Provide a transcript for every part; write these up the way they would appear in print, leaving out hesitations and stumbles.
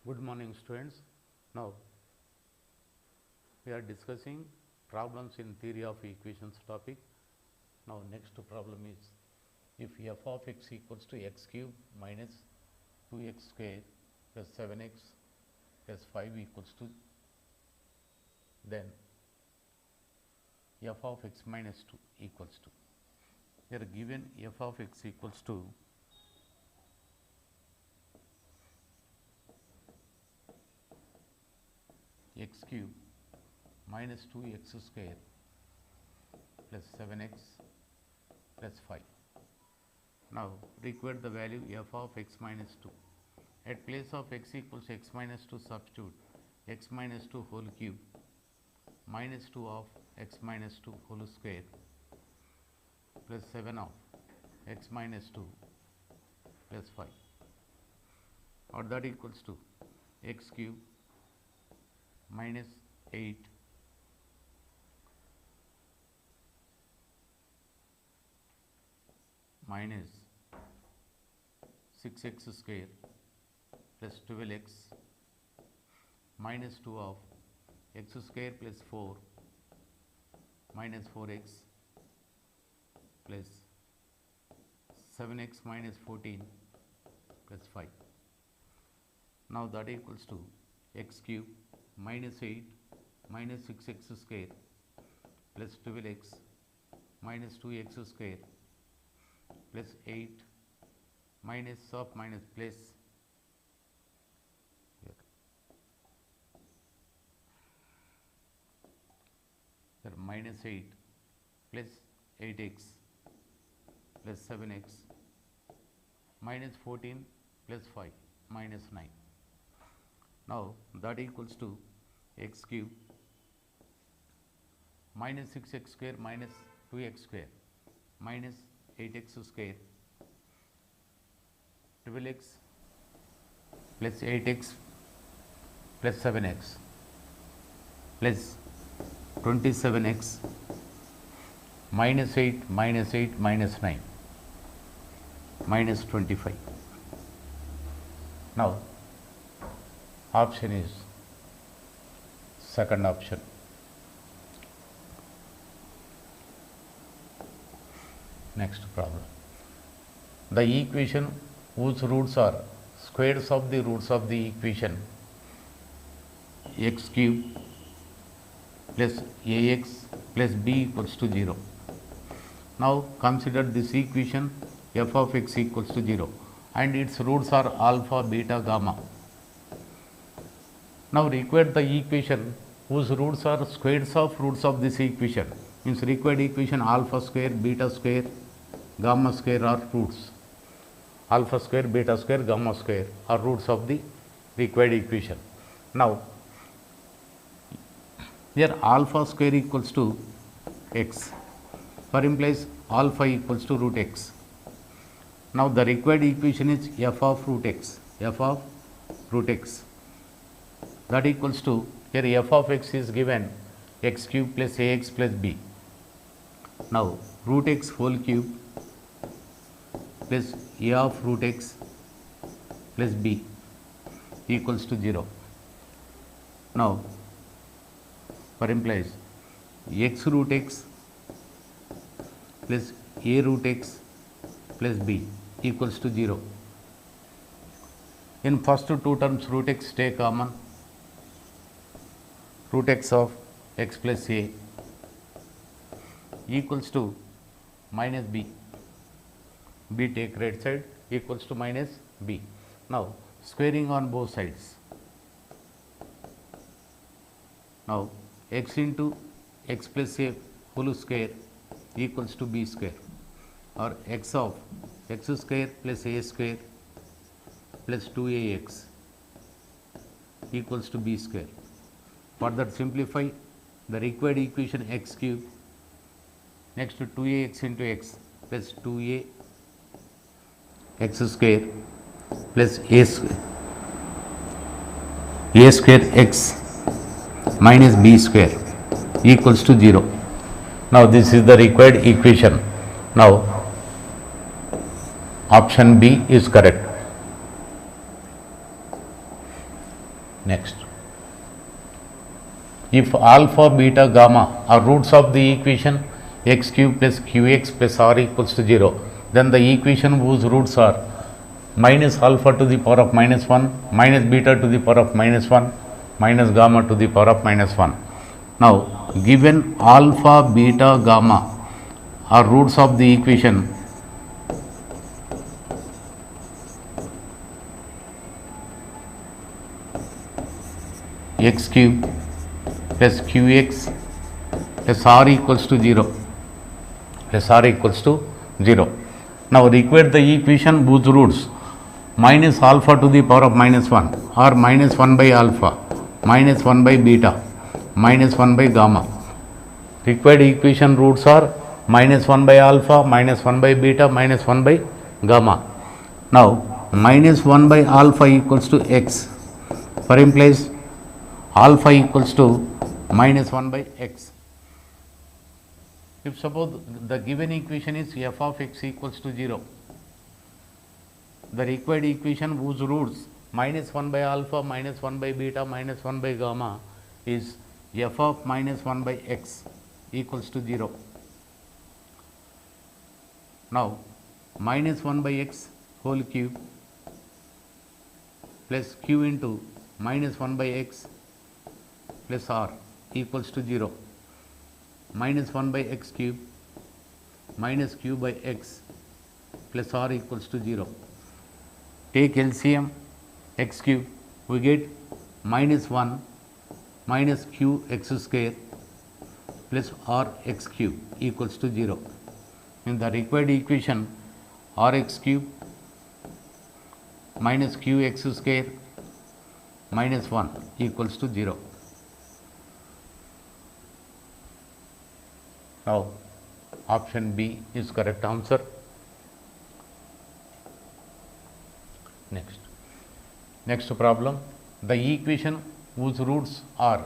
Good morning, students. Now we are discussing problems in theory of equations topic. Now next problem is, if f of x equals to x cube minus 2x square plus 7x plus 5 equals to, then f of x minus 2 equals to, we are given f of x equals to x cube minus 2x square plus 7x plus 5. Now require the value f of x minus 2. At place of x equals x minus 2, substitute x minus 2 whole cube minus 2 of x minus 2 whole square plus 7 of x minus 2 plus 5, or that equals to x cube minus 8 minus 6x square plus 12x minus 2 of x square plus 4 minus 4x plus 7x minus 14 plus 5. Now that equals to x cube minus 8 minus 6x square plus 12x minus 2x square plus 8 minus of minus plus here minus 8 plus 8x plus 7x minus 14 plus 5 minus 9. Now that equals to x cube minus 6x square minus 2x square minus 8x square 12x plus 8x plus 7x plus 27x minus 8 minus 8 minus 9 minus 25. Now option is second option. Next problem. The equation whose roots are squares of the roots of the equation x cube plus ax plus b equals to 0. Now consider this equation f of x equals to 0 and its roots are alpha, beta, gamma. Now require the equation whose roots are squares of roots of this equation, means required equation alpha square, beta square, gamma square are roots. Alpha square, beta square, gamma square are roots of the required equation. Now here alpha square equals to x, for implies alpha equals to root x. Now the required equation is f of root x, f of root x, that equals to, here f of x is given x cube plus ax plus b. Now root x whole cube plus a of root x plus b equals to 0. Now for implies x root x plus a root x plus b equals to 0. In first two terms root x take common, root x of x plus a equals to minus b, b take right side equals to minus b. Now squaring on both sides. Now x into x plus a whole square equals to b square, or x of x square plus a square plus 2ax equals to b square. Further simplify the required equation x cube, next to 2ax into x plus 2a x square plus a square x minus b square equals to 0. Now this is the required equation. Now option B is correct. Next, if alpha, beta, gamma are roots of the equation x cube plus qx plus r equals to 0, then the equation whose roots are minus alpha to the power of minus 1, minus beta to the power of minus 1, minus gamma to the power of minus 1. Now, given alpha, beta, gamma are roots of the equation x cube plus qx plus r equals to 0, plus r equals to 0. Now, equate the equation whose roots minus alpha to the power of minus 1 or minus 1 by alpha, minus 1 by beta, minus 1 by gamma. Required equation roots are minus 1 by alpha, minus 1 by beta, minus 1 by gamma. Now, minus 1 by alpha equals to x, for implies alpha equals to minus 1 by x. If suppose the given equation is f of x equals to 0, the required equation whose roots minus 1 by alpha, minus 1 by beta, minus 1 by gamma is f of minus 1 by x equals to 0. Now, minus 1 by x whole cube plus q into minus 1 by x plus r equals to 0, minus 1 by x cube minus q by x plus r equals to 0. Take LCM x cube, we get minus 1 minus q x square plus r x cube equals to 0. In the required equation, r x cube minus q x square minus 1 equals to 0. Now, option B is correct answer. Next problem, the equation whose roots are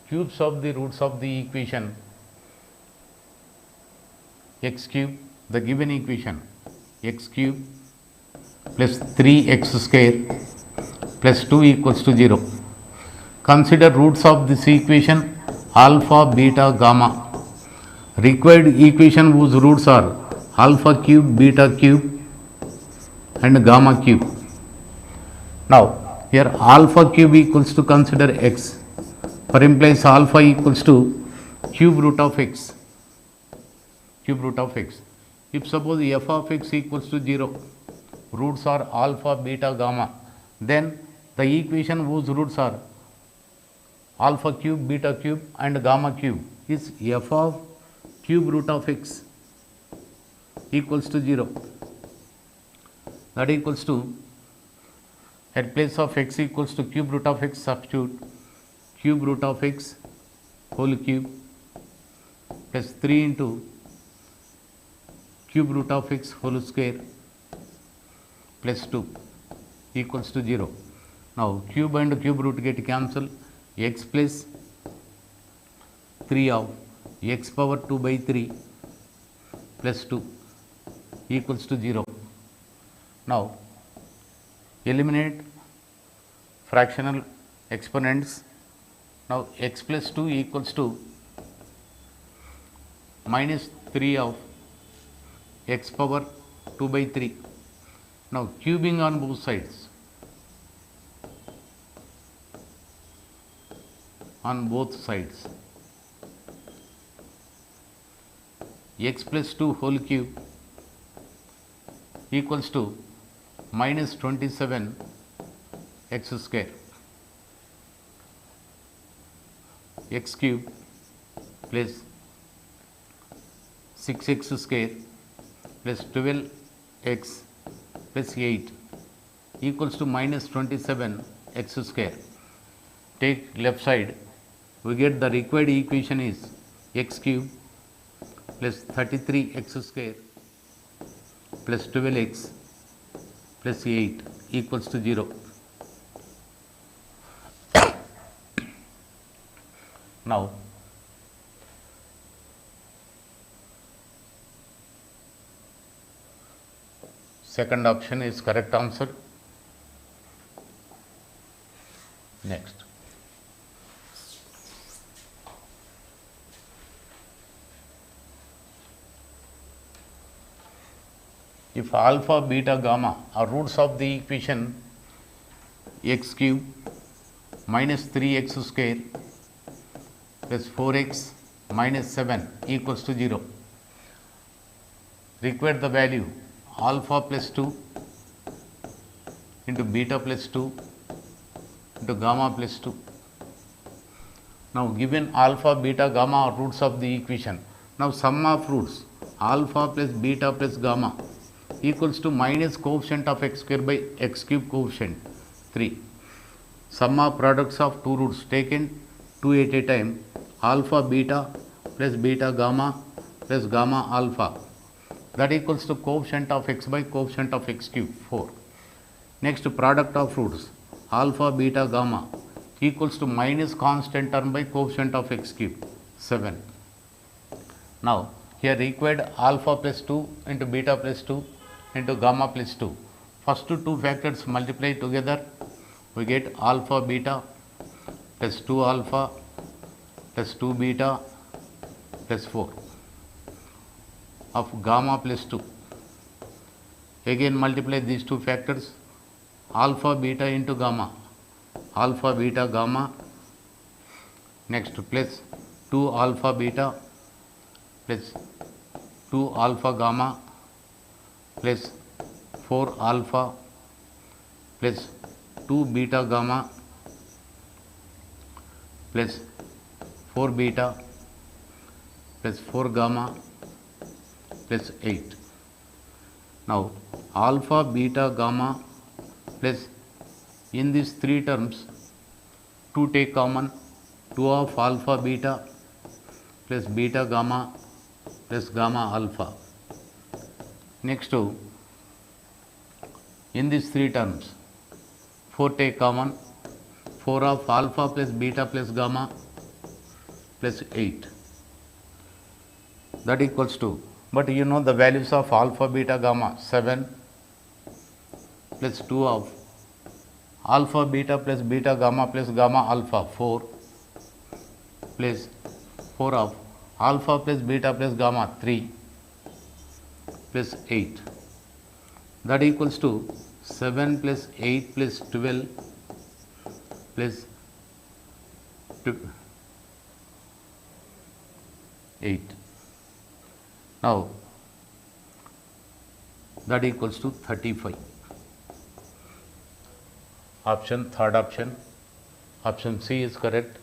cubes of the roots of the equation x cube, the given equation x cube plus 3x square plus 2 equals to 0. Consider roots of this equation alpha, beta, gamma. Required equation whose roots are alpha cube, beta cube and gamma cube. Now, here alpha cube equals to consider x, for implies alpha equals to cube root of x, cube root of x. If suppose f of x equals to 0, roots are alpha, beta, gamma, then the equation whose roots are alpha cube, beta cube and gamma cube is f of cube root of x equals to 0. That equals to, at place of x equals to cube root of x, substitute cube root of x whole cube plus 3 into cube root of x whole square plus 2 equals to 0. Now, cube and cube root get cancelled, x plus 3 of x power 2 by 3 plus 2 equals to 0. Now, eliminate fractional exponents. Now, x plus 2 equals to minus 3 of x power 2 by 3. Now, cubing on both sides, x plus 2 whole cube equals to minus 27 x square, x cube plus 6x square plus 12x plus 8 equals to minus 27 x square. Take left side, we get the required equation is x cube plus 33x square plus 12x plus 8 equals to 0. Now, second option is correct answer. Next, if alpha, beta, gamma are roots of the equation x cube minus 3x square plus 4x minus 7 equals to 0, require the value alpha plus 2 into beta plus 2 into gamma plus 2. Now, given alpha, beta, gamma are roots of the equation. Now, sum of roots alpha plus beta plus gamma equals to minus coefficient of x square by x cube coefficient 3. Sum of products of two roots taken 2 at a time, alpha beta plus beta gamma plus gamma alpha, that equals to coefficient of x by coefficient of x cube 4. Next, product of roots alpha beta gamma equals to minus constant term by coefficient of x cube 7. Now, here required alpha plus 2 into beta plus 2 into gamma plus 2. First two factors multiply together, we get alpha beta plus 2 alpha plus 2 beta plus 4 of gamma plus 2. Again multiply these two factors, alpha beta into gamma, alpha beta gamma, next plus 2 alpha beta plus 2 alpha gamma plus 4 alpha plus 2 beta gamma plus 4 beta plus 4 gamma plus 8. Now, alpha beta gamma plus in these three terms 2 take common, 2 of alpha beta plus beta gamma plus gamma alpha. Next to in these three terms 4 take common, 4 of alpha plus beta plus gamma plus 8, that equals to, but you know the values of alpha beta gamma 7 plus 2 of alpha beta plus beta gamma plus gamma alpha 4 plus 4 of alpha plus beta plus gamma 3 plus 8, that equals to 7 plus 8 plus 12 plus 8. Now, that equals to 35. Option, third option, option C is correct.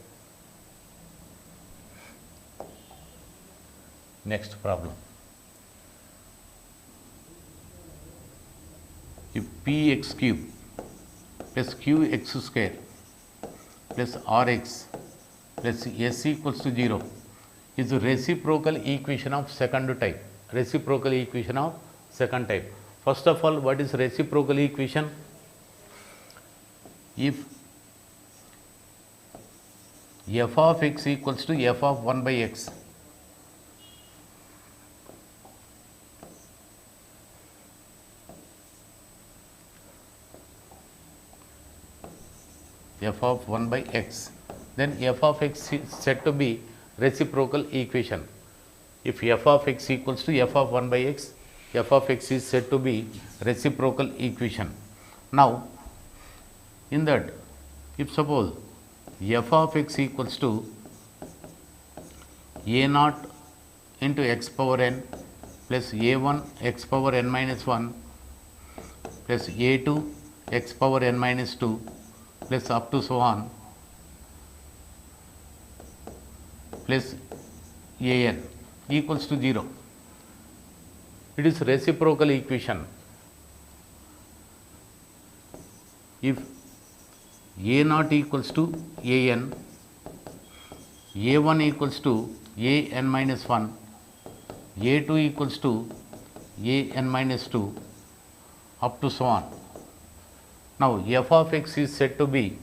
Next problem. If px cube plus qx square plus rx plus s equals to 0 is a reciprocal equation of second type. Reciprocal equation of second type. First of all, what is reciprocal equation? If f of x equals to f of 1 by x, f of 1 by x, then f of x is said to be reciprocal equation. If f of x equals to f of 1 by x, f of x is said to be reciprocal equation. Now, in that, if suppose f of x equals to a naught into x power n plus a1 x power n minus 1 plus a2 x power n minus 2 plus up to so on plus an equals to 0. It is reciprocal equation. If a naught equals to an, a1 equals to a n minus 1, a2 equals to a n minus 2 up to so on. Now, f of x is said to be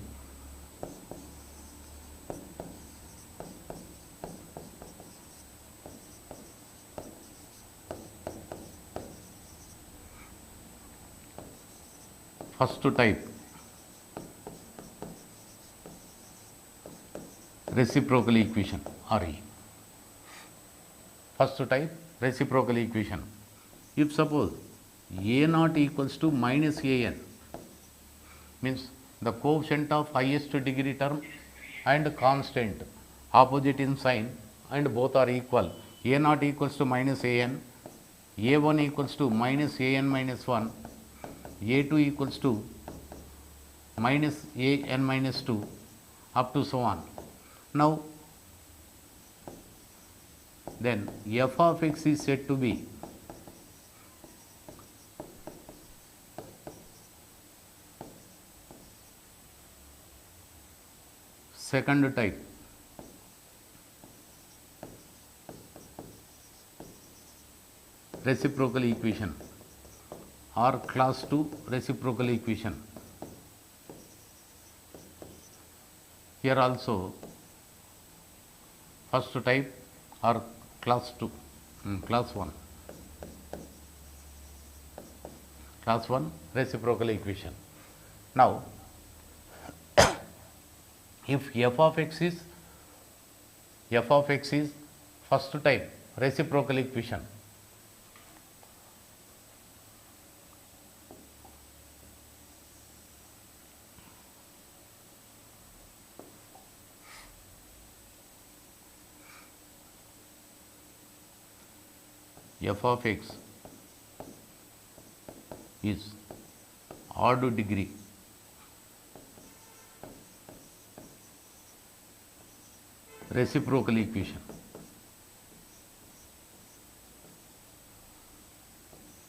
first type. reciprocal equation RE. First type reciprocal equation. If suppose A naught equals to minus AN, means the coefficient of highest degree term and constant opposite in sign and both are equal. A naught equals to minus AN, A1 equals to minus AN minus 1, A2 equals to minus AN minus 2 up to so on. Now, then f of x is said to be second type reciprocal equation or class 2 reciprocal equation. Here also first type or class 2, class 1 reciprocal equation. Now, if f of x is first type reciprocal equation, f of x is odd degree reciprocal equation.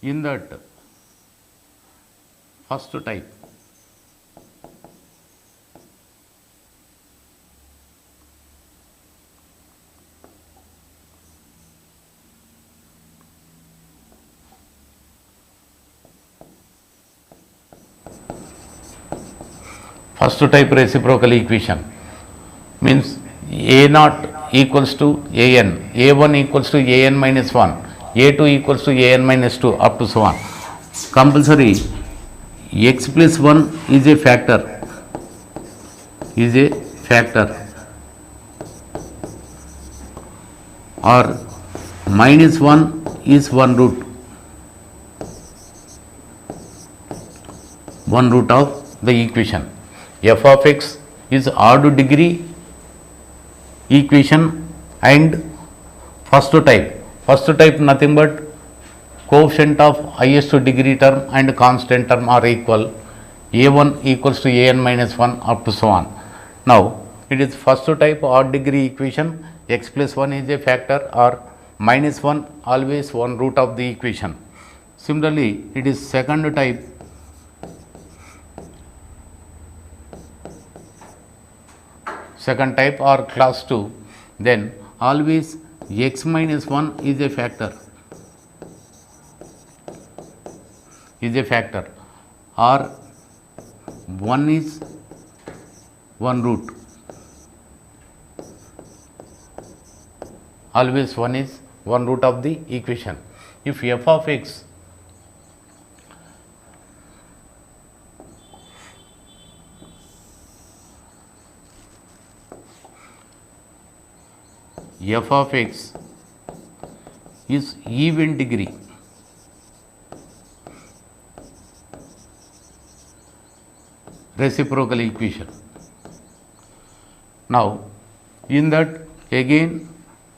In that first type, reciprocal equation means A naught equals to AN, A1 equals to AN minus 1, A2 equals to AN minus 2 up to so on. Compulsory x plus 1 is a factor, or minus 1 is one root of the equation. F of x is odd degree equation and first type nothing but coefficient of highest degree term and constant term are equal. A1 equals to AN minus 1 up to so on. Now, it is first type odd degree equation, x plus 1 is a factor or minus 1 always one root of the equation. Similarly, it is second type or class 2, then always x minus 1 is a factor, or 1 is one root, always 1 is one root of the equation. If f of x is even degree reciprocal equation. Now, in that again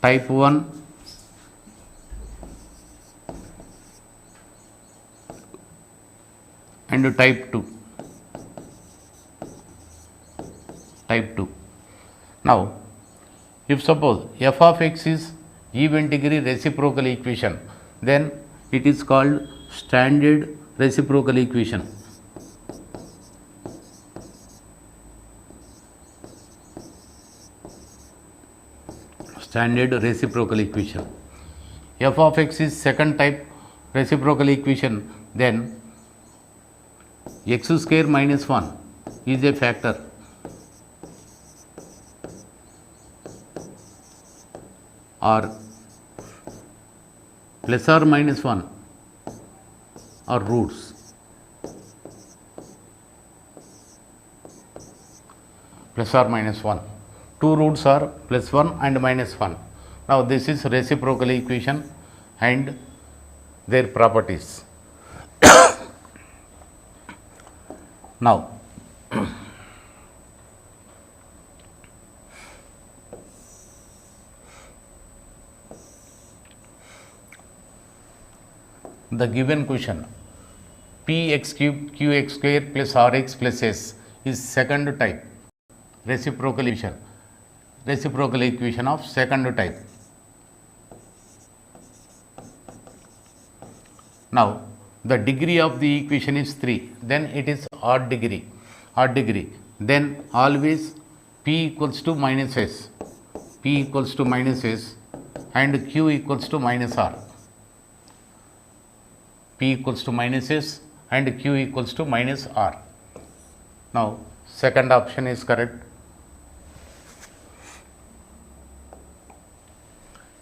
type 1 and type 2. Now, if suppose f of x is even degree reciprocal equation, then it is called standard reciprocal equation. F of x is second type reciprocal equation, then x square minus 1 is a factor, or plus or minus 1 are roots, plus or minus 1 two roots are plus 1 and minus 1. Now, this is reciprocal equation and their properties. Now, the given question px cube qx square plus rx plus s is second type reciprocal equation of second type. Now, the degree of the equation is 3, then it is odd degree, then always p equals to minus s, and q equals to minus r, p equals to minus s and q equals to minus r. Now, second option is correct.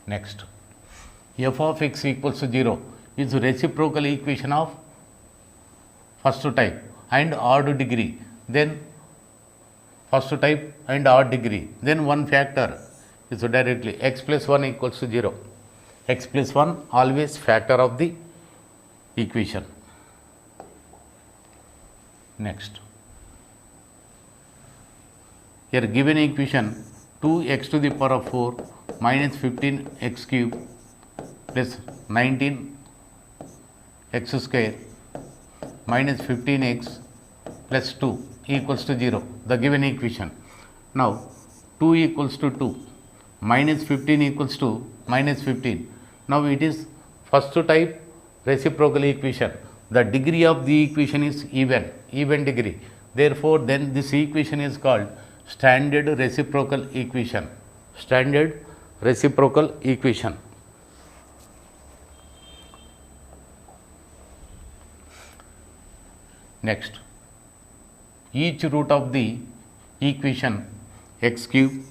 Next, f of x equals to 0 is reciprocal equation of first type and odd degree, then first type and odd degree, then one factor is directly x plus 1 equals to 0, x plus 1 always factor of the equation. Next, here given equation 2x to the power of 4 minus 15x cube plus 19x square minus 15x plus 2 equals to 0, the given equation. Now, 2 equals to 2, minus 15 equals to minus 15. Now, it is first type reciprocal equation. The degree of the equation is even degree. Therefore, then this equation is called standard reciprocal equation. Next, each root of the equation x cube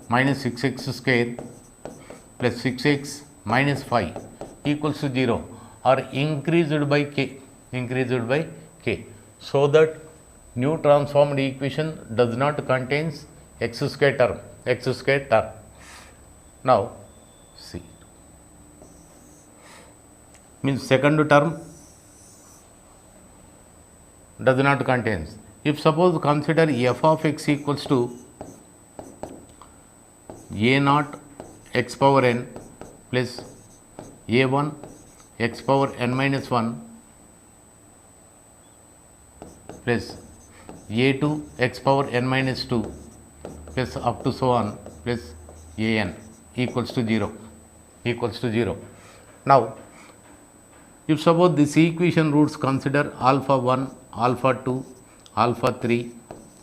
minus 6x square plus 6x minus 5 equals to 0 are increased by k, so that new transformed equation does not contains x square term. Now, see, means second term does not contains. If suppose consider f of x equals to a naught x power n plus a1 x power n minus 1 plus a2 x power n minus 2 plus up to so on plus an equals to 0. Now, if suppose this equation roots consider alpha 1, alpha 2, alpha 3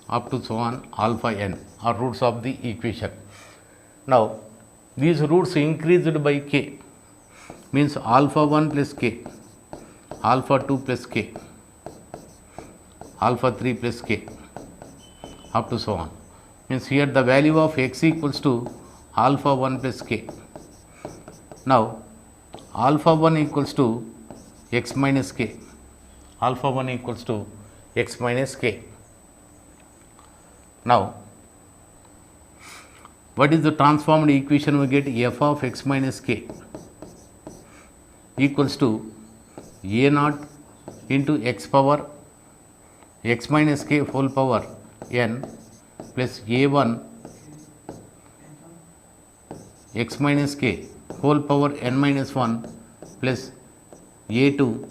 up to so on alpha n are roots of the equation. Now, these roots increased by k means alpha 1 plus k, alpha 2 plus k, alpha 3 plus k up to so on, means here the value of x equals to alpha 1 plus k. Now, alpha 1 equals to x minus k, Now, what is the transformed equation we get? F of x minus k equals to a naught into x power x minus k whole power n plus a1 x minus k whole power n minus 1 plus a2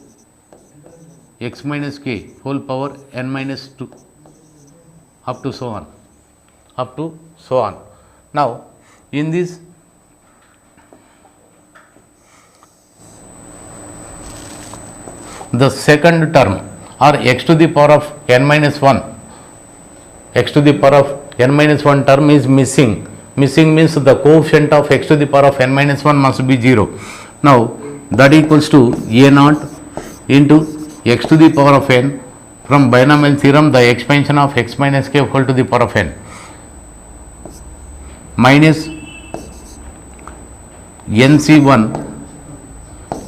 x minus k whole power n minus 2 up to so on. Now, in this the second term or x to the power of n minus 1 term is missing. Missing means the coefficient of x to the power of n minus 1 must be 0. Now, that equals to a naught into x to the power of n. From binomial theorem, the expansion of x minus k whole to the power of n minus nc1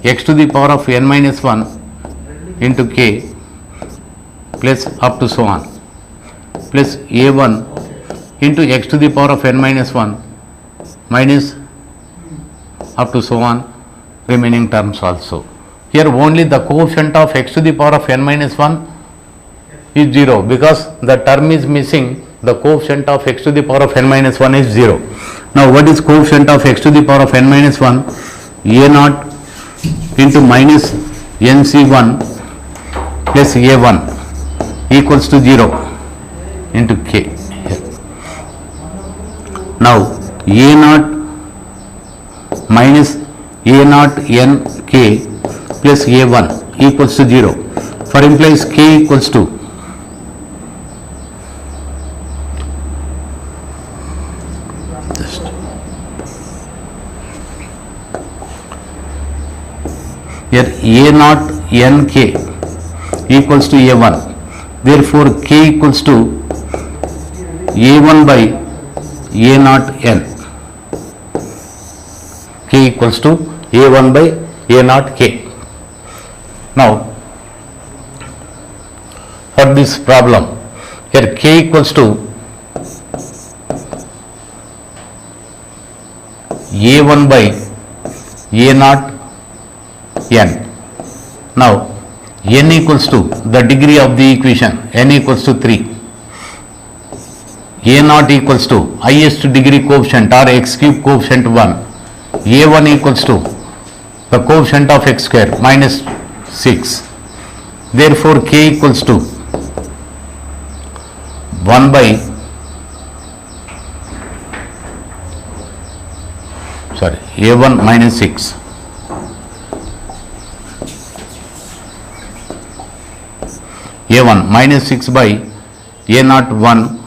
x to the power of n minus 1 into k plus up to so on plus a1 into x to the power of n minus 1 minus up to so on remaining terms also. Here only the coefficient of x to the power of n minus 1 is 0 because the term is missing. The coefficient of x to the power of n minus 1 is 0. Now what is coefficient of x to the power of n minus 1? A naught into minus nc1 plus a1 equals to 0 into k. Now a naught minus a naught n k plus a1 equals to 0, for implies k equals to here a naught n k equals to a1, therefore k equals to a1 by a naught n, k equals to a1 by a naught k. Now for this problem, here k equals to a1 by a naught n. Now n equals to the degree of the equation, n equals to 3. A naught equals to highest degree coefficient or x cube coefficient 1. A1 equals to the coefficient of x square minus 6. Therefore k equals to 1 by a1 minus 6. a1 minus 6 by a naught 1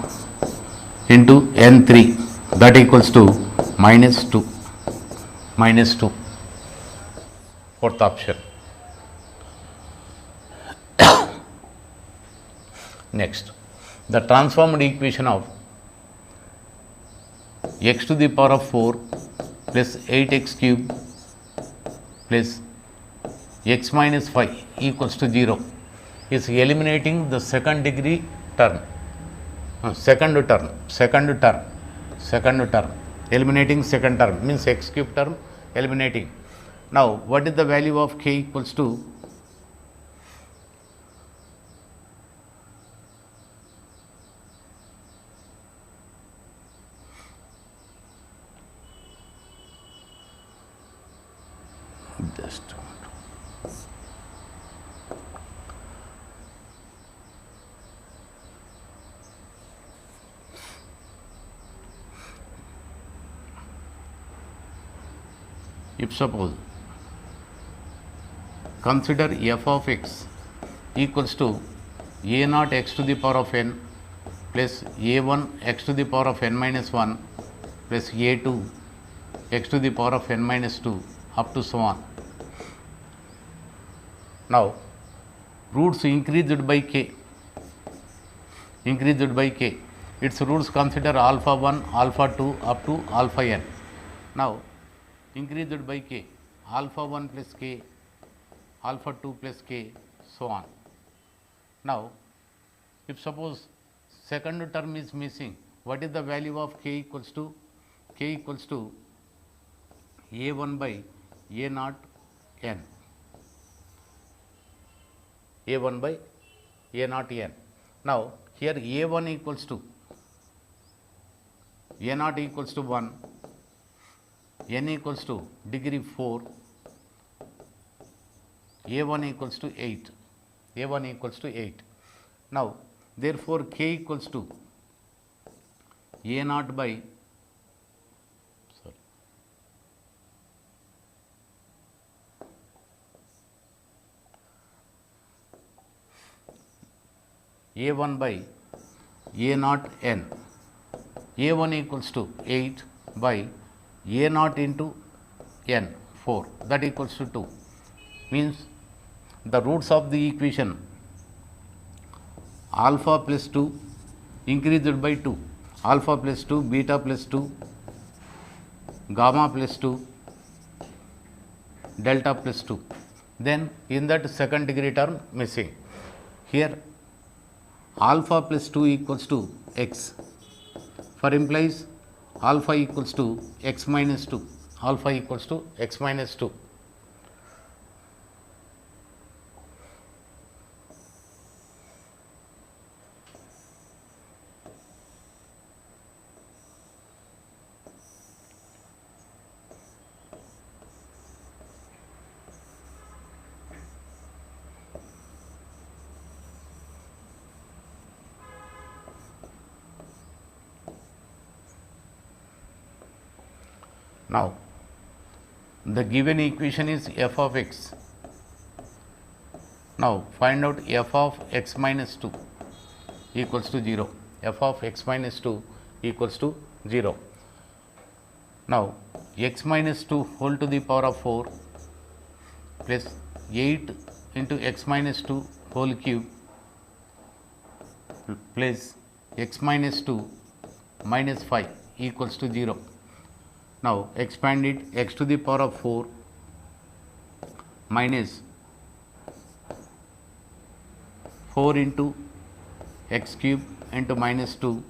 into n3, that equals to minus 2. Minus 2. Fourth option. Next, the transformed equation of x to the power of 4 plus 8x cube plus x minus 5 equals to 0 is eliminating the second degree term, second term, eliminating second term means x cube term eliminating. Now what is the value of k equals to? Just if suppose consider f of x equals to a naught x to the power of n plus a1 x to the power of n minus 1 plus a2 x to the power of n minus 2 up to so on. Now roots increased by k, its roots consider alpha 1, alpha 2 up to alpha n. Now increased by k, alpha 1 plus k, alpha 2 plus k, so on. Now if suppose second term is missing, what is the value of k equals to? K equals to a1 by a naught n, a1 by a naught n. Now here a1 equals to a naught equals to 1, n equals to degree 4, a1 equals to 8, a1 equals to 8. Now therefore k equals to a naught by a1 by a naught n, a1 equals to 8 by a naught into n 4, that equals to 2, means the roots of the equation alpha plus 2 increased by 2, alpha plus 2, beta plus 2, gamma plus 2, delta plus 2. Then in that second degree term missing. Here alpha plus 2 equals to x. for implies alpha equals to x minus 2, alpha equals to x minus 2. Now, the given equation is f of x. Now, find out f of x minus 2 equals to 0, f of x minus 2 equals to 0. Now, x minus 2 whole to the power of 4 plus 8 into x minus 2 whole cube plus x minus 2 minus 5 equals to 0. Now, expand it, x to the power of 4 minus 4 into x cube into minus 2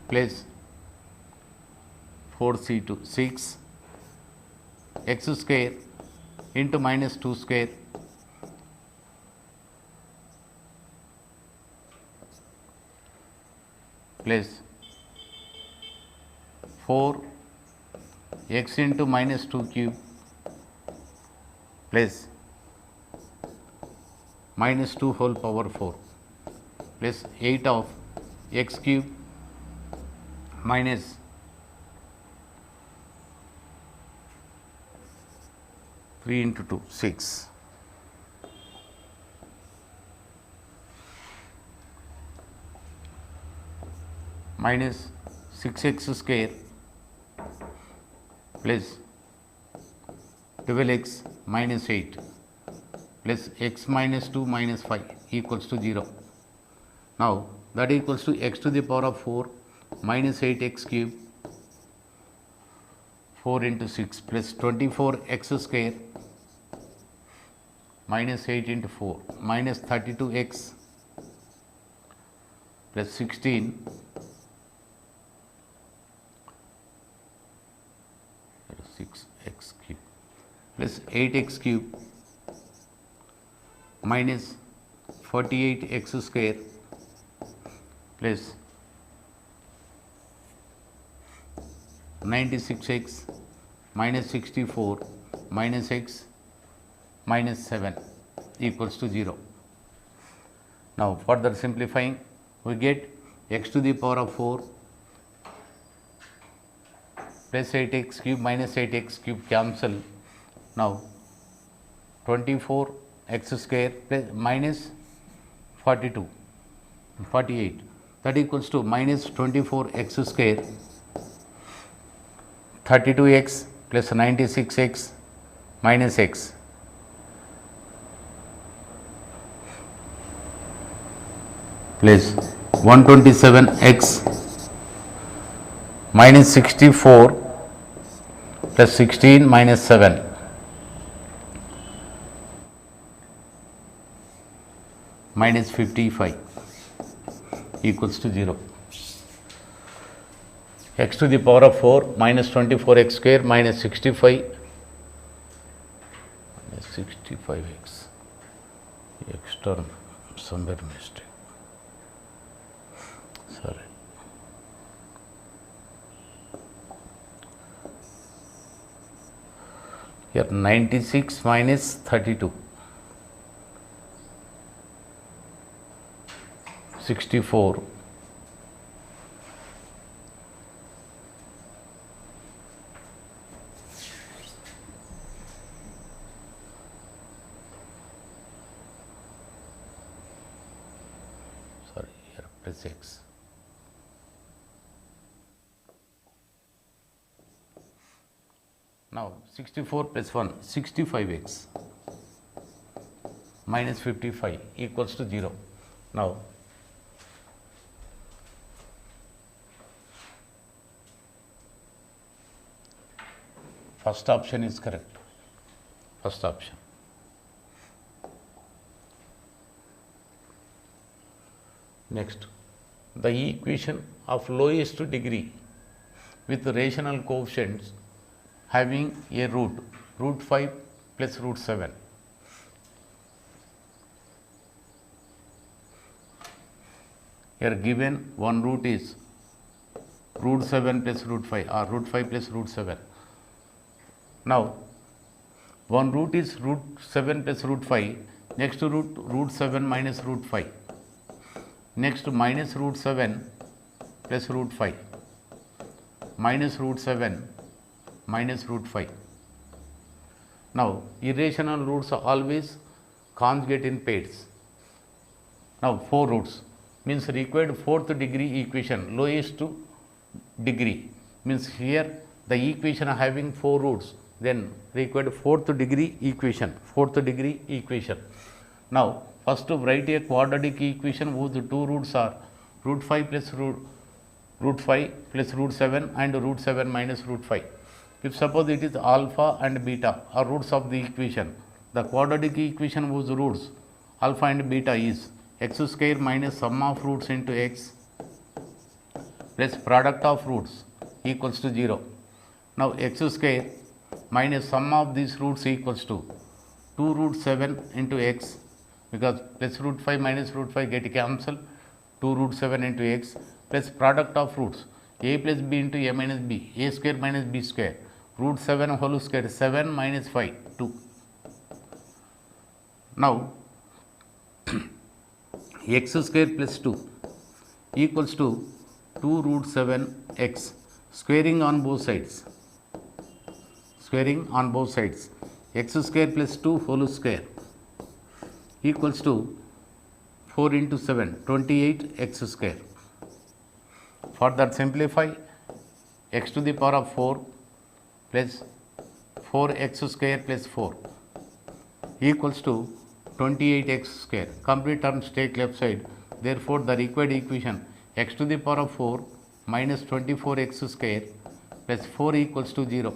plus 4c2 6 x square into minus 2 square plus 4 x into minus 2 cube plus minus 2 whole power 4 plus 8 of x cube minus 3 into 2 6 minus 6x square plus 12x minus 8 plus x minus 2 minus 5 equals to 0. Now, that equals to x to the power of 4 minus 8x cube 4 into 6 plus 24x square minus 8 into 4 minus 32x plus 16 6x cube plus 8x cube minus 48x square plus 96x minus 64 minus x minus 7 equals to 0. Now, further simplifying, we get x to the power of 4 plus 8x cube minus 8x cube cancel. Now, 24x square plus minus 48 that equals to minus 24x square 32x plus 96x minus x plus 127x minus 64 plus 16 minus 7 minus 55 equals to 0. X to the power of 4 minus 24x square minus 65 minus 65x, x term somewhere mistake, sorry. Here 96 minus 32, 64 plus x. Now 64 plus 1, 65x minus 55 equals to 0. Now first option is correct, first option. Next, the equation of lowest degree with rational coefficients having a root 5 plus root 7. Here given one root is root 7 plus root 5 or root 5 plus root 7. Now, one root is root 7 plus root 5, next to root 7 minus root 5, next to minus root 7 plus root 5, minus root 7 minus root 5. Now, irrational roots are always conjugate in pairs. Now, 4 roots means required 4th degree equation, lowest degree means here the equation having 4 roots, then required 4th degree equation, Now, first to write a quadratic equation whose 2 roots are root 5 plus root 5 plus root 7 and root 7 minus root 5. If suppose it is alpha and beta are roots of the equation, the quadratic equation whose roots alpha and beta is x square minus sum of roots into x plus product of roots equals to 0. Now, x square minus sum of these roots equals to 2 root 7 into x, because plus root 5 minus root 5 get cancelled, 2 root 7 into x plus product of roots a plus b into a minus b, a square minus b square, root 7 whole square 7 minus 5 2. Now, x square plus 2 equals to 2 root 7 x, squaring on both sides, x square plus 2 whole square equals to 4 into 7 28 x square. Further simplify, x to the power of 4 plus 4x square plus 4 equals to 28x square. Complete terms take left side. Therefore, the required equation x to the power of 4 minus 24x square plus 4 equals to 0.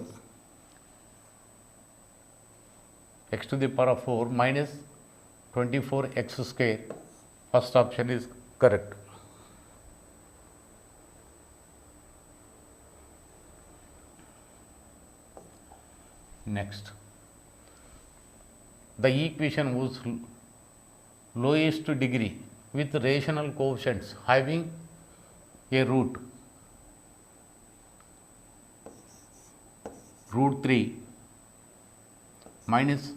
X to the power of 4 minus 24x square, first option is correct. Next, the equation whose lowest degree with rational coefficients having a root 3 minus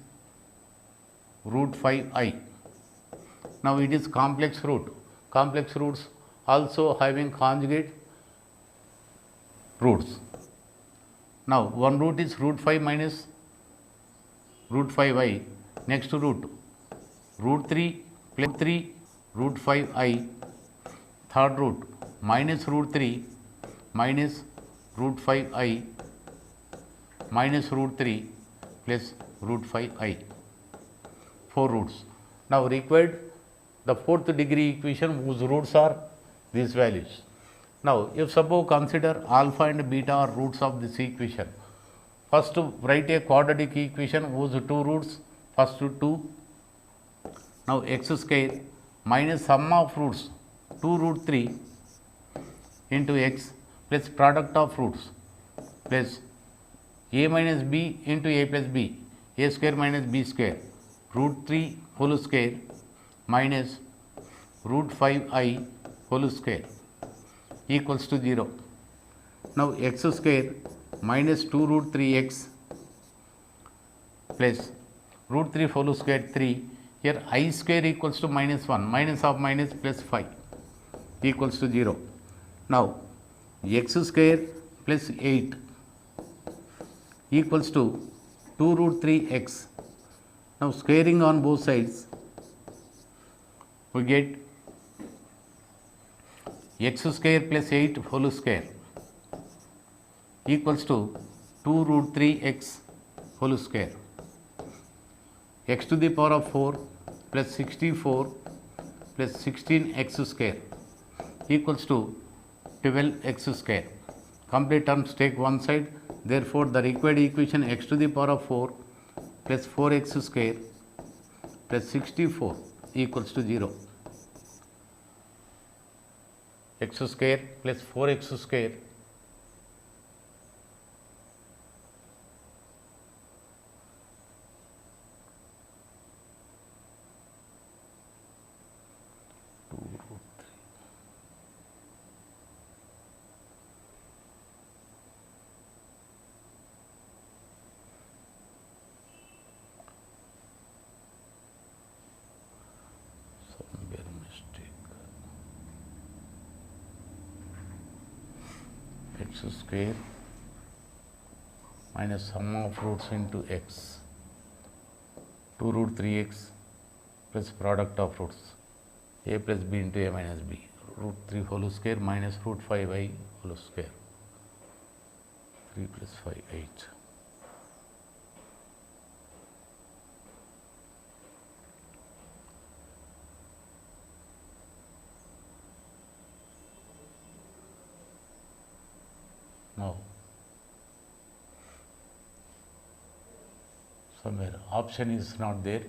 root 5i. Now, it is complex root. Complex roots also having conjugate roots. Now, one root is root 5 minus root 5i, next to root 3 plus 3 root 5i, third root minus root 3 minus root 5i minus root 3 plus root 5i, 4 roots. Now, required the 4th degree equation whose roots are these values. Now, if suppose consider alpha and beta are roots of this equation, first to write a quadratic equation whose 2 roots, first to 2, now x square minus sum of roots 2 root 3 into x plus product of roots plus a minus b into a plus b, a square minus b square, root 3 whole square minus root 5i whole square equals to 0. Now, x square minus 2 root 3x plus root 3 whole square 3, here I square equals to minus 1, minus of minus plus 5 equals to 0. Now, x square plus 8 equals to 2 root 3x. Now, squaring on both sides, we get x square plus 8 whole square equals to 2 root 3x whole square, x to the power of 4 plus 64 plus 16x square equals to 12x square. Complete terms take one side. Therefore, the required equation x to the power of 4 plus 4x square plus 64 equals to 0. x square plus 4x square x square minus sum of roots into x 2 root 3x plus product of roots a plus b into a minus b root 3 whole square minus root 5I whole square 3 plus 5 8. Now, somewhere option is not there.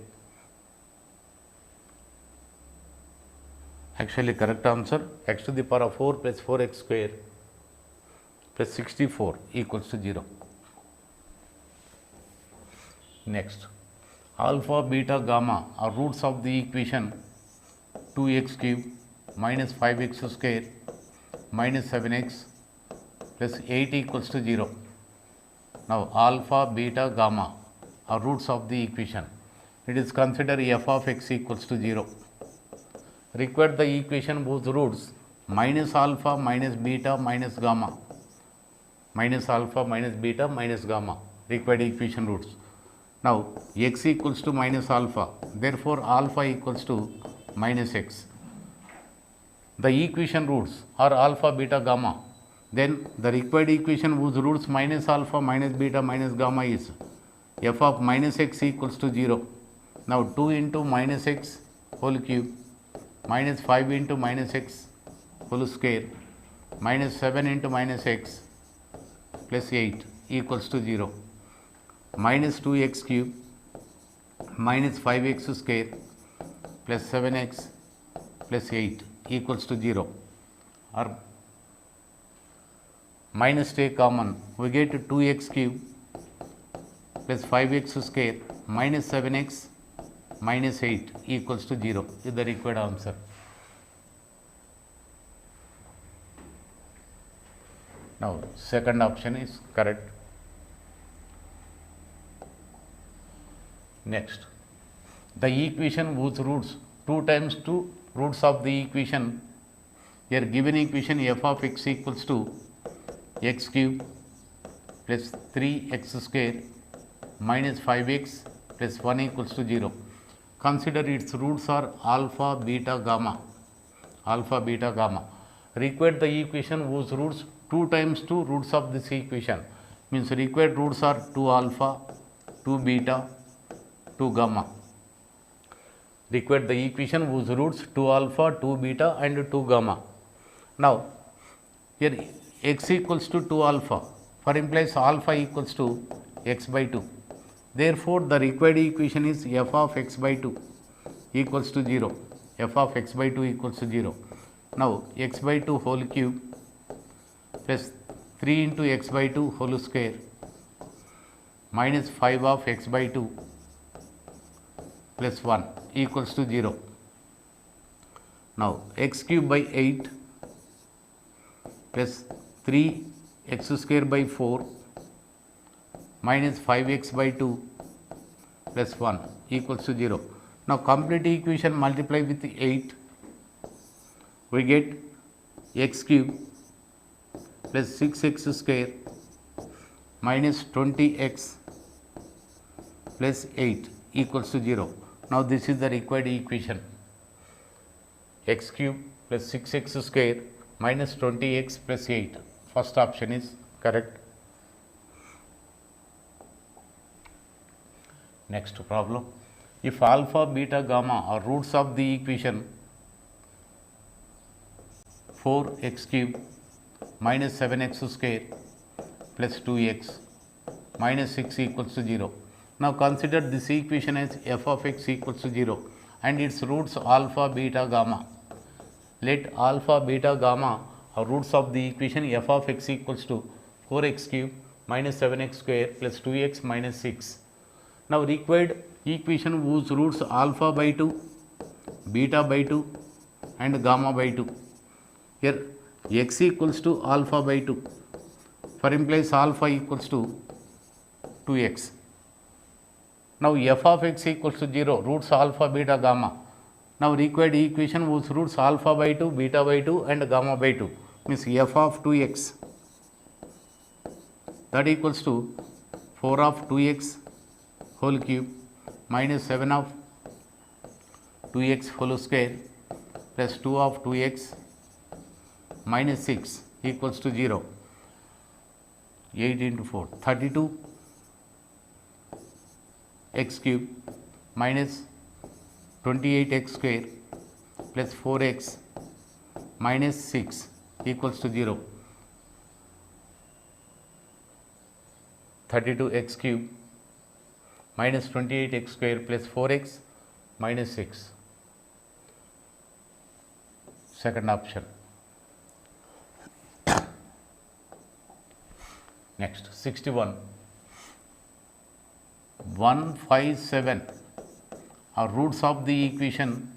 Actually, correct answer x to the power of 4 plus 4x square plus 64 equals to 0. Next, alpha, beta, gamma are roots of the equation 2x cube minus 5x square minus 7x plus 8 equals to 0. Now, alpha, beta, gamma are roots of the equation. It is considered f of x equals to 0. Require the equation whose roots minus alpha minus beta minus gamma. Minus alpha minus beta minus gamma. Required equation roots. Now, x equals to minus alpha. Therefore, alpha equals to minus x. The equation roots are alpha, beta, gamma. Then the required equation whose roots minus alpha minus beta minus gamma is f of minus x equals to 0. Now, 2 into minus x whole cube minus 5 into minus x whole square minus 7 into minus x plus 8 equals to 0. Minus 2x cube minus 5x square plus 7x plus 8 equals to 0. Or minus take common, we get 2x cube plus 5x square minus 7x minus 8 equals to 0 is the required answer. Now, second option is correct. Next, the equation whose roots 2 times 2 roots of the equation, here given equation f of x equals to x cube plus 3x square minus 5x plus 1 equals to 0. Consider its roots are alpha, beta, gamma. Alpha, beta, gamma. Required the equation whose roots 2 times 2 roots of this equation, means required roots are 2 alpha, 2 beta, 2 gamma. Required the equation whose roots 2 alpha, 2 beta and 2 gamma. Now, here x equals to 2 alpha, for implies alpha equals to x by 2. Therefore, the required equation is f of x by 2 equals to 0. F of x by 2 equals to 0. Now, x by 2 whole cube plus 3 into x by 2 whole square minus 5 of x by 2 plus 1 equals to 0. Now, x cube by 8 plus 3 x square by 4 minus 5x by 2 plus 1 equals to 0. Now, complete equation multiply with 8, we get x cube plus 6x square minus 20x plus 8 equals to 0. Now, this is the required equation, x cube plus 6x square minus 20x plus 8. First option is correct. Next problem, if alpha, beta, gamma are roots of the equation 4x cube minus 7x square plus 2x minus 6 equals to 0. Now, consider this equation as f of x equals to 0 and its roots alpha, beta, gamma. let alpha, beta, gamma are roots of the equation f of x equals to 4x cube minus 7x square plus 2x minus 6. Now required equation whose roots alpha by 2, beta by 2 and gamma by 2. Here x equals to alpha by 2, for implies alpha equals to 2x. Now f of x equals to 0, roots alpha, beta, gamma. Now required equation whose roots alpha by 2, beta by 2 and gamma by 2 means f of 2x, that equals to 4 of 2x whole cube minus 7 of 2x whole square plus 2 of 2x minus 6 equals to 0. 8 into 4, 32 x cube minus 28x square plus 4x minus 6 equals to 0. 32x cube minus 28x square plus 4x minus 6. Second option. Next, 61. 157 are roots of the equation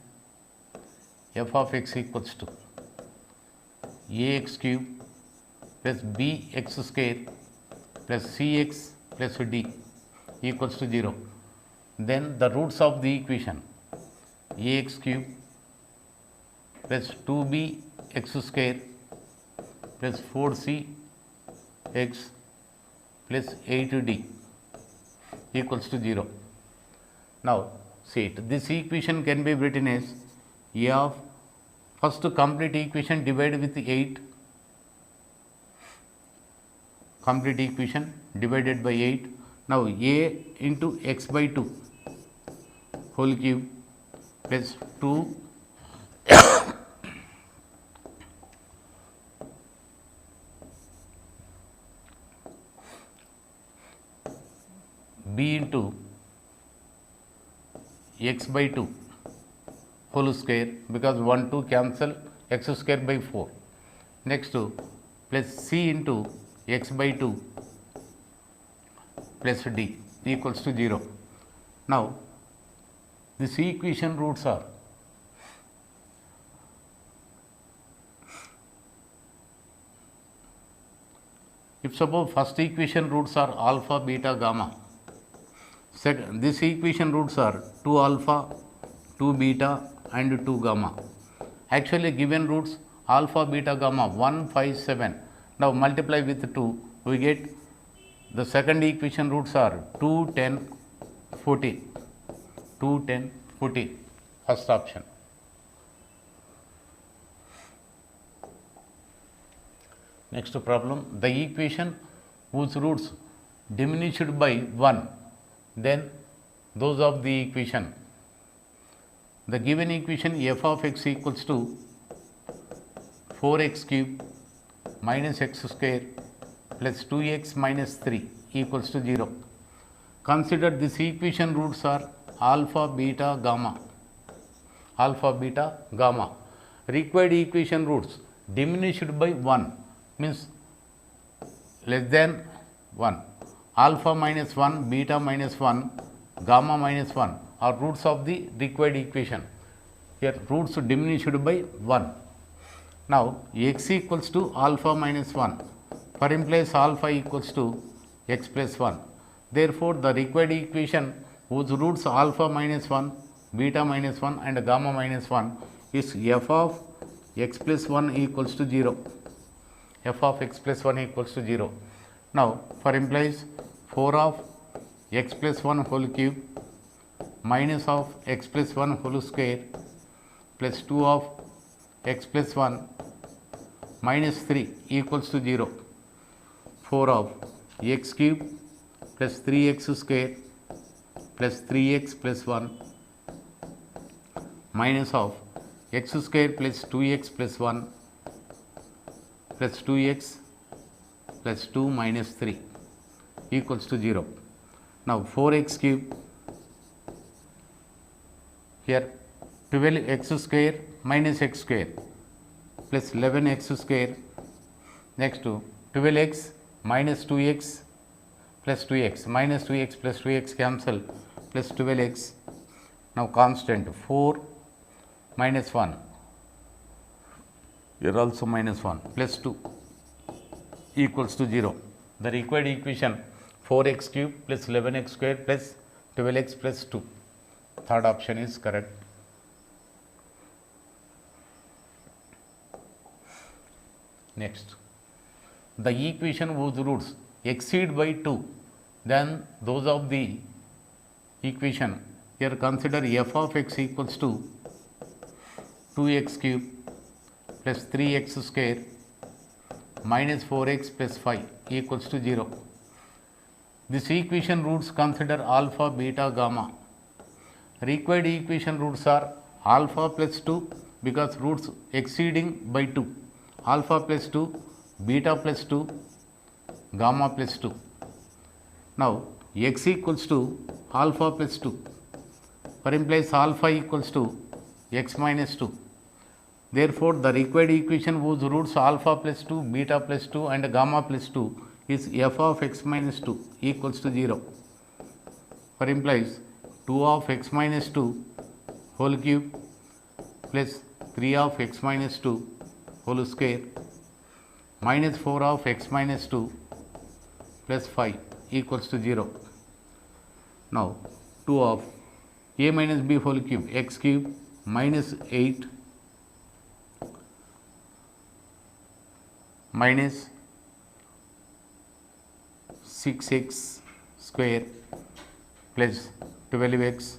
f of x equals to ax cube plus bx square plus cx plus d equals to 0. Then the roots of the equation ax cube plus 2bx square plus 4cx plus 8d equals to 0. Now see it, this equation can be written as a of first complete equation divided with 8, complete equation divided by 8. Now a into x by 2 whole cube plus 2 b into x by 2 whole square, because 1 2 cancel, x square by 4. Next to plus c into x by 2 plus d equals to 0. Now this equation roots are if suppose first equation roots are alpha, beta, gamma. Second, this equation roots are 2 alpha, 2 beta and 2 gamma. Actually given roots alpha, beta, gamma 1, 5, 7. Now multiply with 2, we get the second equation roots are 2, 10, 14. 2, 10, 14. First option. Next problem, the equation whose roots diminished by 1, then those of the equation. The given equation f of x equals to 4x cube minus x square plus 2x minus 3 equals to 0. Consider this equation roots are alpha, beta, gamma. Alpha, beta, gamma. Required equation roots diminished by 1 means less than 1. Alpha minus 1, beta minus 1, gamma minus 1 are roots of the required equation. Here roots diminished by 1. Now x equals to alpha minus 1, for implies alpha equals to x plus 1. Therefore the required equation whose roots alpha minus 1, beta minus 1 and gamma minus 1 is f of x plus 1 equals to 0. F of x plus 1 equals to 0. Now for implies 4 of x plus 1 whole cube minus of x plus 1 whole square plus 2 of x plus 1 minus 3 equals to 0. 4 of x cube plus 3x square plus 3x plus 1 minus of x square plus 2x plus 1 plus 2x plus 2 minus 3 equals to 0. Now 4x cube, here 12x square minus x square plus 11x square. Next to 12x minus 2x plus 2x, minus 2x plus 2x cancel, plus 12x. Now constant 4 minus 1, here also minus 1, plus 2 equals to 0. The required equation 4x cube plus 11x square plus 12x plus 2. Third option is correct. Next, the equation whose roots exceed by 2 than those of the equation, here consider f of x equals to 2x cube plus 3x square minus 4x plus 5 equals to 0. This equation roots consider alpha, beta, gamma. Required equation roots are alpha plus 2 because roots exceeding by 2, alpha plus 2, beta plus 2, gamma plus 2. Now, x equals to alpha plus 2, for implies alpha equals to x minus 2. Therefore, the required equation whose roots alpha plus 2, beta plus 2 and gamma plus 2 is f of x minus 2 equals to 0, for implies 2 of x minus 2 whole cube plus 3 of x minus 2 whole square minus 4 of x minus 2 plus 5 equals to 0. Now, 2 of a minus b whole cube x cube minus 8 minus 6x square plus 12x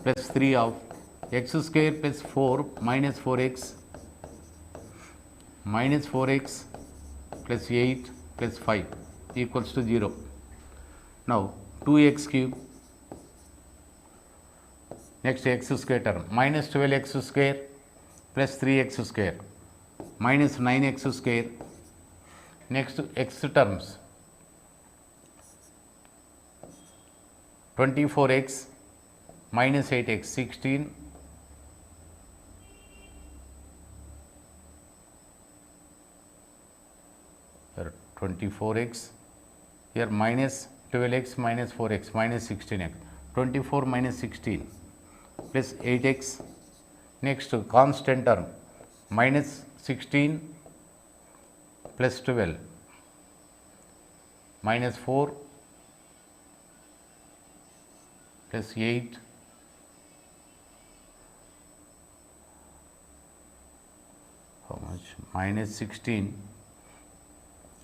plus 3 of x square plus 4 minus 4x minus 4x plus 8 plus 5 equals to 0. Now, 2x cube, next x square term minus 12x square plus 3x square minus 9x square, next x terms 24x minus 8x 16 here 24x, here minus 12x minus 4x minus 16x, 24 minus 16 plus 8x, next constant term minus 16 plus 12 minus 4 plus 8 how much minus 16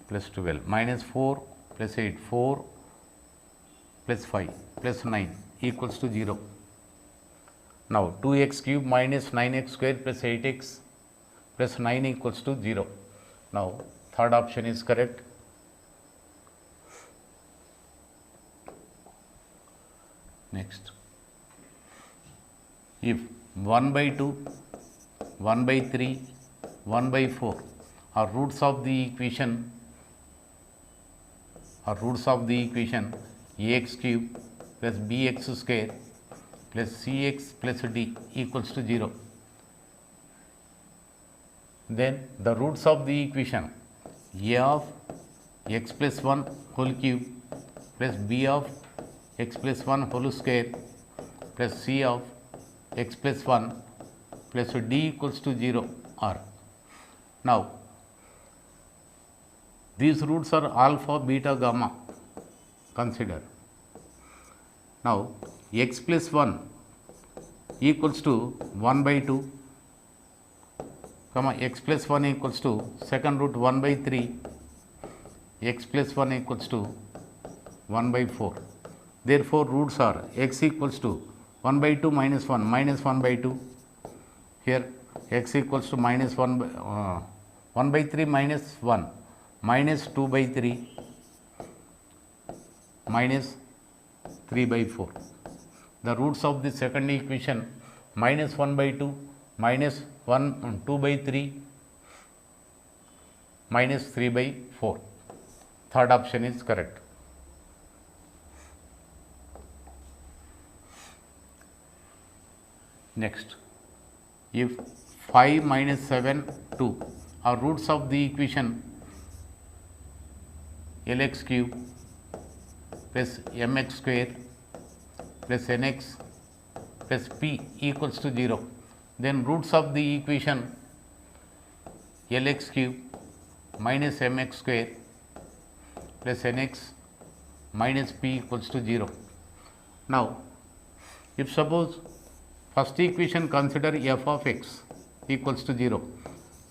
plus 12 minus 4 plus 8 4 plus 5 plus 9 equals to 0. Now, 2x cube minus 9x square plus 8x plus 9 equals to 0. Now, third option is correct. Next, if 1 by 2, 1 by 3, 1 by 4 are roots of the equation ax cube plus bx square plus cx plus d equals to 0, then the roots of the equation a of x plus 1 whole cube plus b of x plus 1 whole square plus c of x plus 1 plus d equals to 0 are. Now, these roots are alpha, beta, gamma, consider. Now, x plus 1 equals to 1 by 2, comma x plus 1 equals to second root 1 by 3, x plus 1 equals to 1 by 4. Therefore, roots are x equals to 1 by 2 minus 1 by 2, here x equals to minus 1 by 3 minus 1 minus 2 by 3 minus 3 by 4. The roots of the second equation minus 1 by 2 minus 2 by 3 minus 3 by 4. Third option is correct. Next, if 5 minus 7 2 are roots of the equation Lx cube plus mx square plus nx plus p equals to 0. Then roots of the equation Lx cube minus mx square plus nx minus p equals to 0. Now, if suppose first equation consider f of x equals to 0.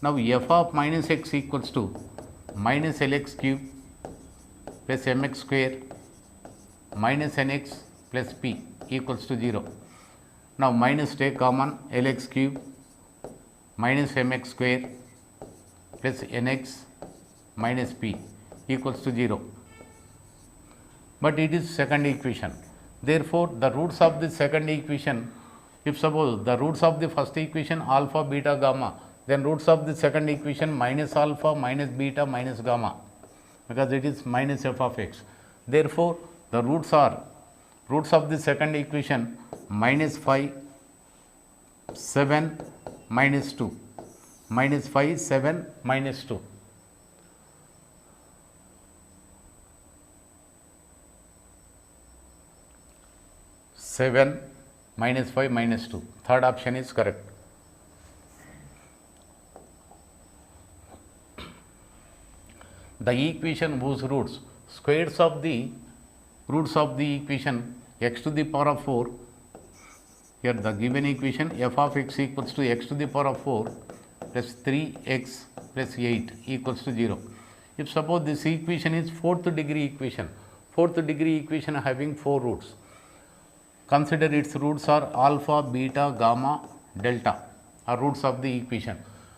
Now, f of minus x equals to minus Lx cube plus mx square minus nx plus p equals to 0. Now, minus take common Lx cube minus mx square plus nx minus p equals to 0. But it is second equation. Therefore, the roots of the second equation, if suppose the roots of the first equation alpha, beta, gamma, then roots of the second equation minus alpha, minus beta, minus gamma, because it is minus f of x. Therefore, the roots of the second equation minus 5, 7, minus 2, minus 5, 7, minus 2. Minus 5 minus 2. Third option is correct. The equation whose roots squares of the roots of the equation x to the power of 4, here the given equation f of x equals to x to the power of 4 plus 3x plus 8 equals to 0. If suppose this equation is fourth degree equation having 4 roots, consider its roots are alpha, beta, gamma, delta are roots of the equation.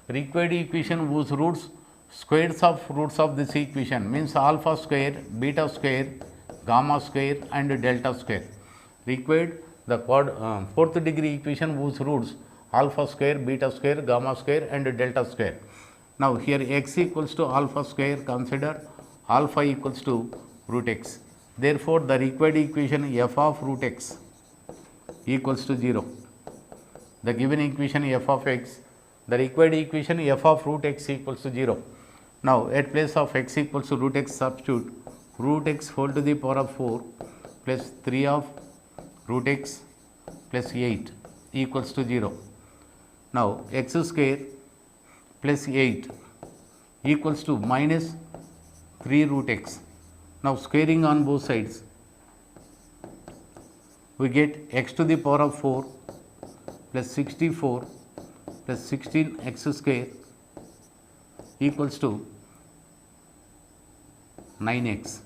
Required equation whose roots squares of roots of this equation means alpha square, beta square, gamma square and delta square. Required the fourth degree equation whose roots alpha square, beta square, gamma square and delta square. Now, here x equals to alpha square, consider alpha equals to root x. Therefore, the required equation f of root x equals to 0. The given equation f of x, the required equation f of root x equals to 0. Now, at place of x equals to root x, substitute root x whole to the power of 4 plus 3 of root x plus 8 equals to 0. Now, x square plus 8 equals to minus 3 root x. Now, squaring on both sides, we get x to the power of 4 plus 64 plus 16x square equals to 9x.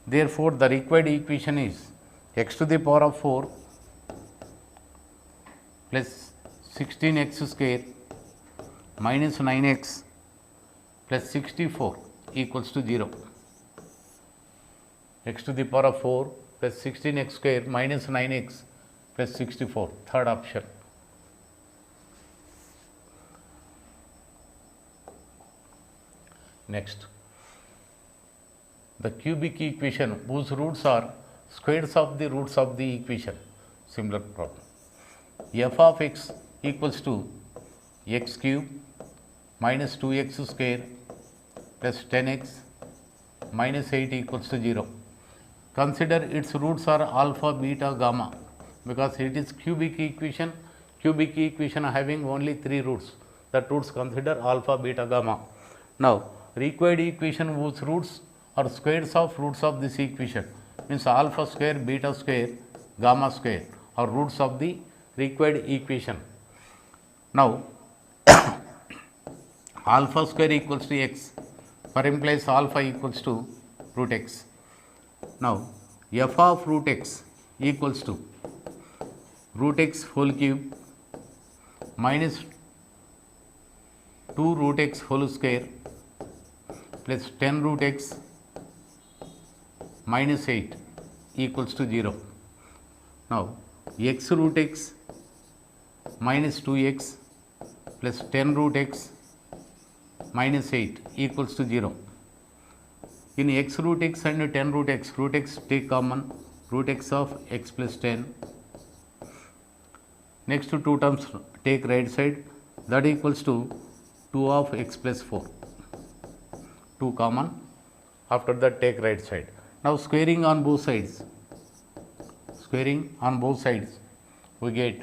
Therefore, the required equation is x to the power of 4 plus 16x square minus 9x plus 64 equals to 0. X to the power of 4 plus 16x square minus 9x plus 64, third option. Next, the cubic equation whose roots are squares of the roots of the equation, similar problem. F of x equals to x cube minus 2x square plus 10x minus 8 equals to 0. Consider its roots are alpha, beta, gamma, because it is cubic equation having only 3 roots. The roots consider alpha, beta, gamma. Now, required equation whose roots are squares of roots of this equation means alpha square, beta square, gamma square are roots of the required equation. Now, alpha square equals to x, for implies alpha equals to root x. Now, f of root x equals to root x whole cube minus 2 root x whole square plus 10 root x minus 8 equals to 0. Now, x root x minus 2x plus 10 root x minus 8 equals to 0. In x root x and 10 root x take common, root x of x plus 10. Next to 2 terms take right side, that equals to 2 of x plus 4, 2 common, after that take right side. Now squaring on both sides, we get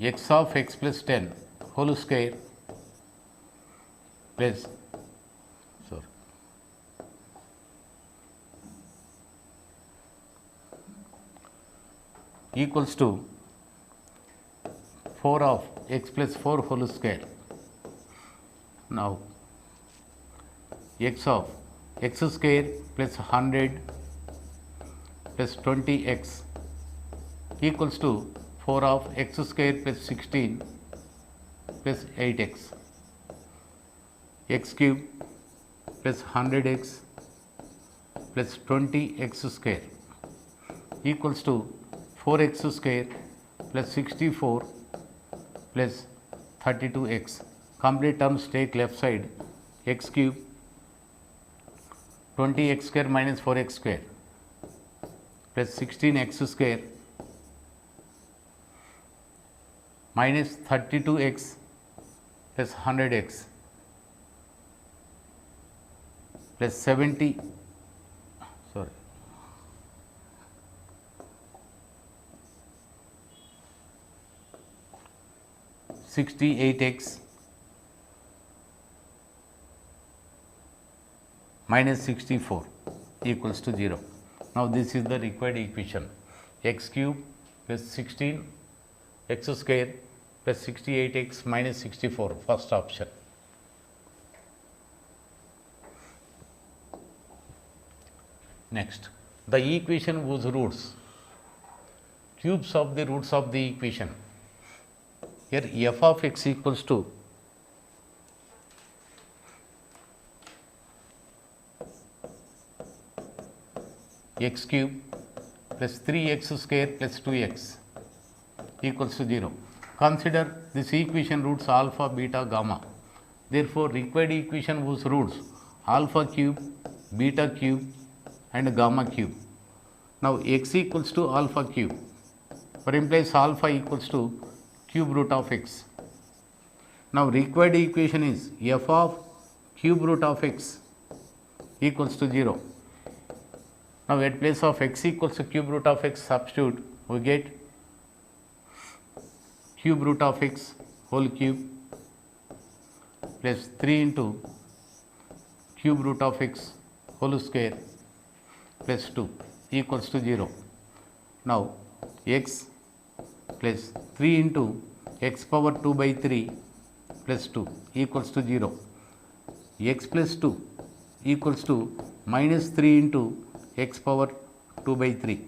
x of x plus 10 whole square plus equals to 4 of x plus 4 whole square. Now x of x square plus 100 plus 20x equals to 4 of x square plus 16 plus 8x, x cube plus 100x plus 20x square equals to 4x square plus 64 plus 32x. Complete terms take left side, x cube 20x square minus 4x square plus 16x square minus 32x plus 100x plus 68x minus 64 equals to 0. Now this is the required equation, x cube plus 16 x square plus 68x minus 64, first option. Next, the equation whose roots, cubes of the roots of the equation. Here f of x equals to x cube plus 3x square plus 2x equals to 0. Consider this equation roots alpha, beta, gamma. Therefore, required equation whose roots alpha cube, beta cube and gamma cube. Now, x equals to alpha cube, for implies alpha equals to cube root of x. Now, required equation is f of cube root of x equals to 0. Now, at place of x equals to cube root of x, substitute, we get cube root of x whole cube plus 3 into cube root of x whole square plus 2 equals to 0. Now, x plus 3 into x power 2 by 3 plus 2 equals to 0. X plus 2 equals to minus 3 into x power 2 by 3.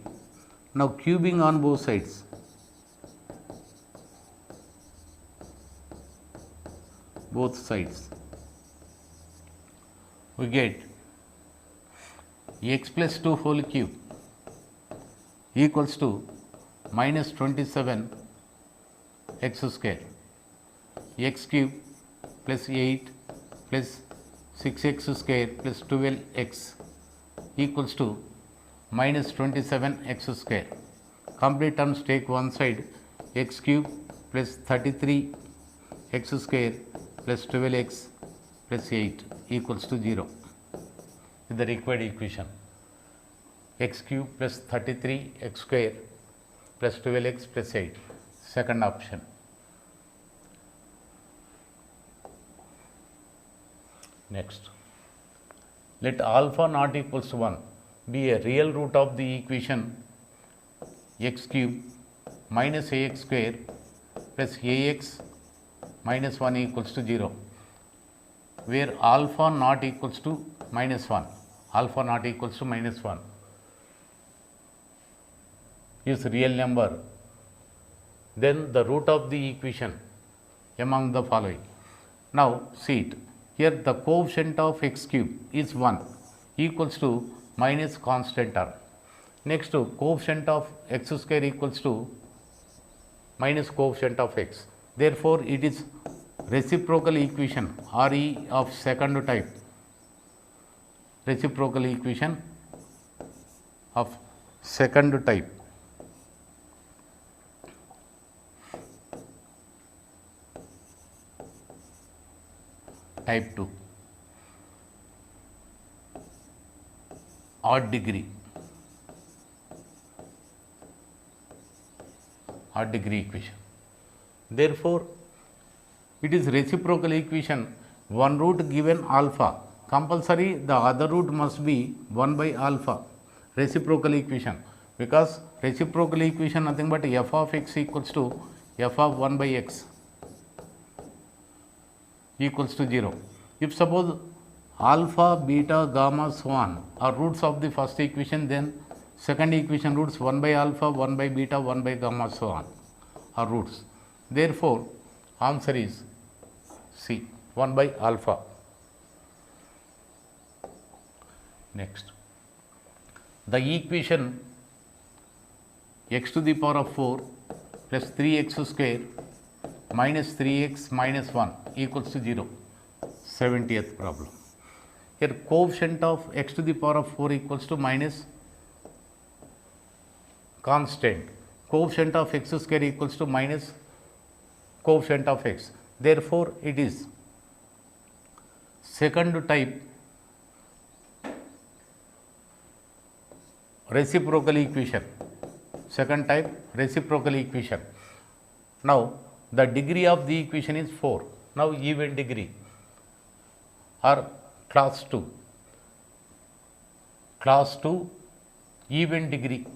Now, cubing on both sides, we get x plus 2 whole cube equals to minus 27 x square, x cube plus 8 plus 6x square plus 12x equals to minus 27 x square. Complete terms take one side, x cube plus 33 x square plus 12x plus 8 equals to 0 is the required equation. X cube plus 33 x square plus 12x plus 8, second option. Next, let alpha not equals to 1 be a real root of the equation x cube minus ax square plus ax minus 1 equals to 0, where alpha not equals to minus 1, alpha not equals to minus 1 is real number, then the root of the equation among the following. Now, see it. Here the coefficient of x cube is 1 equals to minus constant term. Next to coefficient of x square equals to minus coefficient of x. Therefore, it is reciprocal equation RE of second type, reciprocal equation of second type. type 2, odd degree equation. Therefore, it is reciprocal equation, one root given alpha, compulsory the other root must be 1 by alpha, reciprocal equation, because reciprocal equation nothing but f of x equals to f of 1 by x equals to 0. If suppose alpha, beta, gamma, so on are roots of the first equation, then second equation roots 1 by alpha, 1 by beta, 1 by gamma, so on are roots. Therefore, answer is C, 1 by alpha. Next, the equation x to the power of 4 plus 3x square minus 3x minus 1 equals to 0. 70th problem. Here coefficient of x to the power of 4 equals to minus constant. Coefficient of x square equals to minus coefficient of x. Therefore, it is second type reciprocal equation. Second type reciprocal equation. Now, the degree of the equation is 4. Now, even degree or class 2. Class 2 even degree.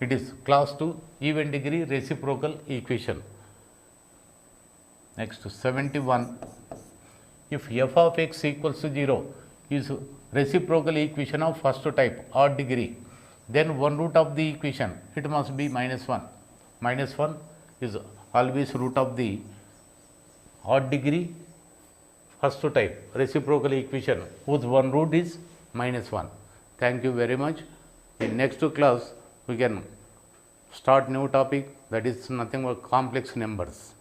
It is class 2 even degree reciprocal equation. Next, 71. If f of x equals to 0 is reciprocal equation of first type odd degree, then one root of the equation it must be minus 1. Minus 1 is always root of the odd degree first type reciprocal equation whose one root is minus 1. Thank you very much. In next class we can start new topic, that is nothing but complex numbers.